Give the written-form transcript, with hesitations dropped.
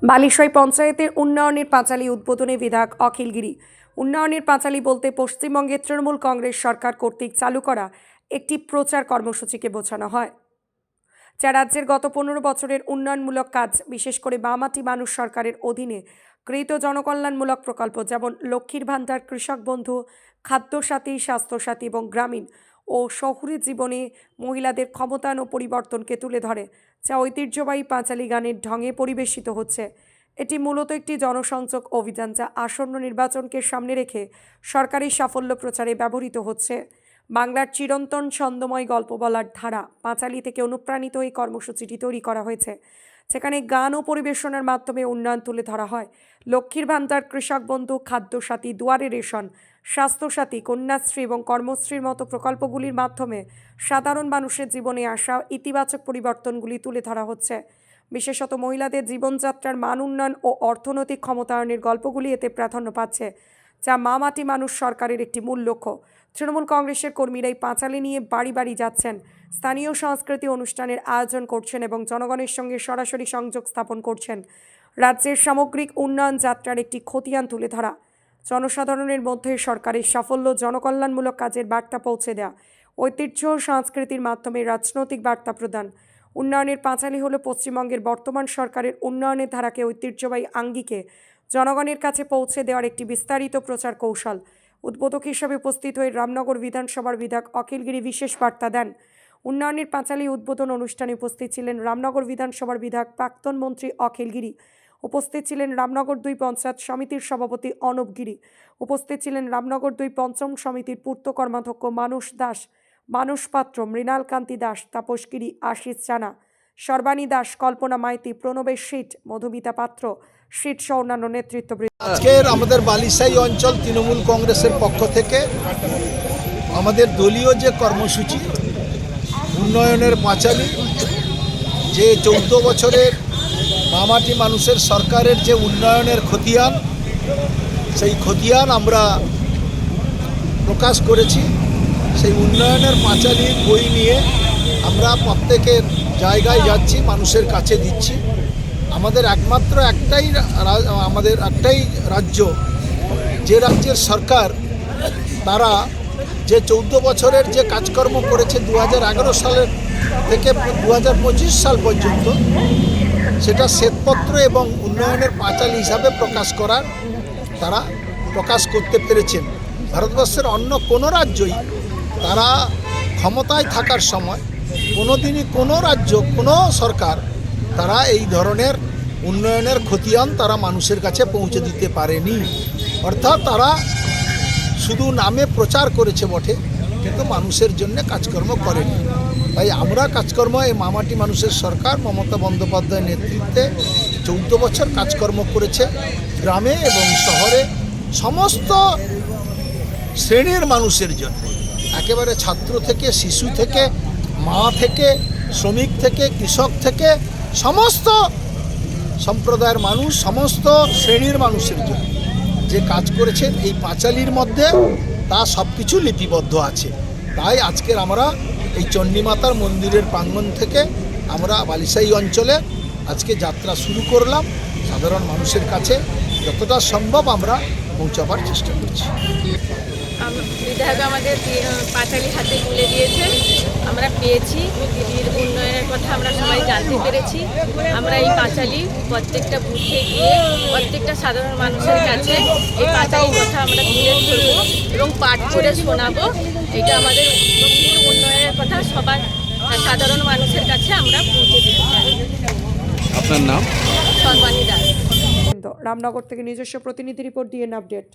বালিশাই পঞ্চায়েতের উন্নয়নের পাঁচালী উদ্বোধনে বিধায়ক অখিল গিরি। উন্নয়নের পাঁচালী বলতে পশ্চিমবঙ্গের তৃণমূল কংগ্রেস সরকার কর্তৃক চালু করা একটি প্রচার কর্মসূচিকে বোঝানো হয়, যা রাজ্যের গত 15 বছরের উন্নয়নমূলক কাজ, বিশেষ করে বামাটি মানুষ সরকারের অধীনে গৃহীত জনকল্যাণমূলক প্রকল্প যেমন লক্ষ্মীর ভাণ্ডার, কৃষক বন্ধু, খাদ্যসাথী, স্বাস্থ্যসাথী এবং গ্রামীণ ও শহুরে জীবনে মহিলাদের ক্ষমতায়ন ও পরিবর্তনকে তুলে ধরে, যা ঐতিহ্যবাহী পাঁচালী গানের ঢঙে পরিবেশিত হচ্ছে। এটি মূলত একটি জনসংযোগ অভিযান, যা আসন্ন নির্বাচনকে সামনে রেখে সরকারি সাফল্য প্রচারে ব্যবহৃত হচ্ছে। বাংলার চিরন্তন ছন্দময় গল্প বলার ধারা পাঁচালী থেকে অনুপ্রাণিত এই কর্মসূচিটি তৈরি করা হয়েছে, যেখানে গান ও পরিবেশনার মাধ্যমে উন্নয়ন তুলে ধরা হয়। লক্ষ্মীর ভাণ্ডার, কৃষক বন্ধু, খাদ্যসাথী, দুয়ারে রেশন, স্বাস্থ্যসাথী, কন্যাশ্রী এবং কর্মশ্রীর মতো প্রকল্পগুলির মাধ্যমে সাধারণ মানুষের জীবনে আসা ইতিবাচক পরিবর্তনগুলি তুলে ধরা হচ্ছে। বিশেষত মহিলাদের জীবনযাত্রার মান উন্নয়ন ও অর্থনৈতিক ক্ষমতায়নের গল্পগুলি এতে প্রাধান্য পাচ্ছে, যা মাটি মানুষ সরকারের একটি মূল লক্ষ্য। তৃণমূল কংগ্রেসের কর্মীরা এই পাঁচালী নিয়ে বাড়ি বাড়ি যাচ্ছেন, স্থানীয় সংস্কৃতি অনুষ্ঠানের আয়োজন করছেন এবং জনগণের সঙ্গে সরাসরি সংযোগ স্থাপন করছেন। রাজ্যের সামগ্রিক উন্নয়ন যাত্রার একটি খতিয়ান তুলে ধরা, জনসাধারণের মধ্যে সরকারের সাফল্য, জনকল্যাণমূলক কাজের বার্তা পৌঁছে দেওয়া, ঐতিহ্য ও সংস্কৃতির মাধ্যমে রাজনৈতিক বার্তা প্রদান। উন্নয়নের পাঁচালী হলো পশ্চিমবঙ্গের বর্তমান সরকারের উন্নয়নের ধারাকে ঐতিহ্যবাহী আঙ্গিকে জনগণের কাছে পৌঁছে দেওয়ার একটি বিস্তারিত প্রচার কৌশল। উদ্বোধক হিসেবে উপস্থিত হয়ে রামনগর বিধানসভার বিধায়ক অখিল গিরি বিশেষ বার্তা দেন। উন্নয়নের পাঁচালী উদ্বোধন অনুষ্ঠানে উপস্থিত ছিলেন রামনগর বিধানসভার বিধায়ক প্রাক্তন মন্ত্রী অখিল গিরি। উপস্থিত ছিলেন রামনগর 2 পঞ্চায়েত সমিতির সভাপতি অনব গিরি। উপস্থিত ছিলেন রামনগর 2 পঞ্চম সমিতির পূর্ত কর্মাধ্যক্ষ মানুষ দাস, মানুষ পাত্র, মৃণাল কান্তি দাস, তাপস গিরি, আশিস জানা, সর্বাণী দাস, কল্পনা মাইতি, প্রণবেশ শীট, মধুমিতা পাত্র, শীট সহ অন্যান্য নেতৃত্ববৃন্দ। আজকের আমাদের বালিশাই অঞ্চল তৃণমূল কংগ্রেসের পক্ষ থেকে আমাদের দলীয় যে কর্মসূচি উন্নয়নের পাঁচালী, যে 14 বছরের মামাটি মানুষের সরকারের যে উন্নয়নের খতিয়ান, সেই খতিয়ান আমরা প্রকাশ করেছি। সেই উন্নয়নের পাঁচালীর বই নিয়ে আমরা প্রত্যেকের জায়গায় যাচ্ছি, মানুষের কাছে দিচ্ছি। আমাদের একটাই রাজ্য, যে রাজ্যের সরকার তারা যে 14 বছরের যে কাজকর্ম করেছে 2011 সালের থেকে 2025 সাল পর্যন্ত, সেটা শ্বেতপত্র এবং উন্নয়নের পাঁচালী হিসাবে তারা প্রকাশ করতে পেরেছেন। ভারতবর্ষের অন্য কোনো রাজ্যই তারা ক্ষমতায় থাকার সময় কোনোদিনই কোনো রাজ্য, কোনো সরকার তারা এই ধরনের উন্নয়নের খতিয়ান তারা মানুষের কাছে পৌঁছে দিতে পারেনি। অর্থাৎ তারা শুধু নামে প্রচার করেছে বটে, কিন্তু মানুষের জন্য কাজকর্ম করেনি। তাই আমরা কাজকর্ম, এই মামাটি মানুষের সরকার মমতা বন্দ্যোপাধ্যায়ের নেতৃত্বে 14 বছর কাজকর্ম করেছে। গ্রামে এবং শহরে সমস্ত শ্রেণীর মানুষের জন্য, একেবারে ছাত্র থেকে, শিশু থেকে, মা থেকে, শ্রমিক থেকে, কৃষক থেকে, সমস্ত সম্প্রদায়ের মানুষ, সমস্ত শ্রেণীর মানুষের জন্য যে কাজ করেছেন এই পাঁচালীর মধ্যে, তা সব কিছু লিপিবদ্ধ আছে। তাই আজকের আমরা এই চণ্ডীমাতার মন্দিরের প্রাঙ্গণ থেকে আমরা বালিশাই অঞ্চলে আজকে যাত্রা শুরু করলাম। সাধারণ মানুষের কাছে যতটা সম্ভব আমরা পৌঁছাবার চেষ্টা করছি। বিধায়ক আমাদের পাঁচালী হাতে তুলে দিয়েছেন, আমরা পেয়েছি। দিদির উন্নয়নের কথা আমরা সবাই জানতে পেরেছি। আমরা এই পাঁচালী প্রত্যেকটা বুথে গিয়ে প্রত্যেকটা সাধারণ মানুষের কাছে এই পাঁচালীর কথা আমরা তুলে ধরবো এবং পাঠ করে শোনাবো। এটা আমাদের উন্নয়নের কথা সবার সাধারণ মানুষের কাছে আমরা পৌঁছে দিতে চাই। আপনার নাম? সর্বাণী দাস। রামনগর থেকে নিজস্ব প্রতিনিধি রিপোর্ট দিয়ে আপডেট।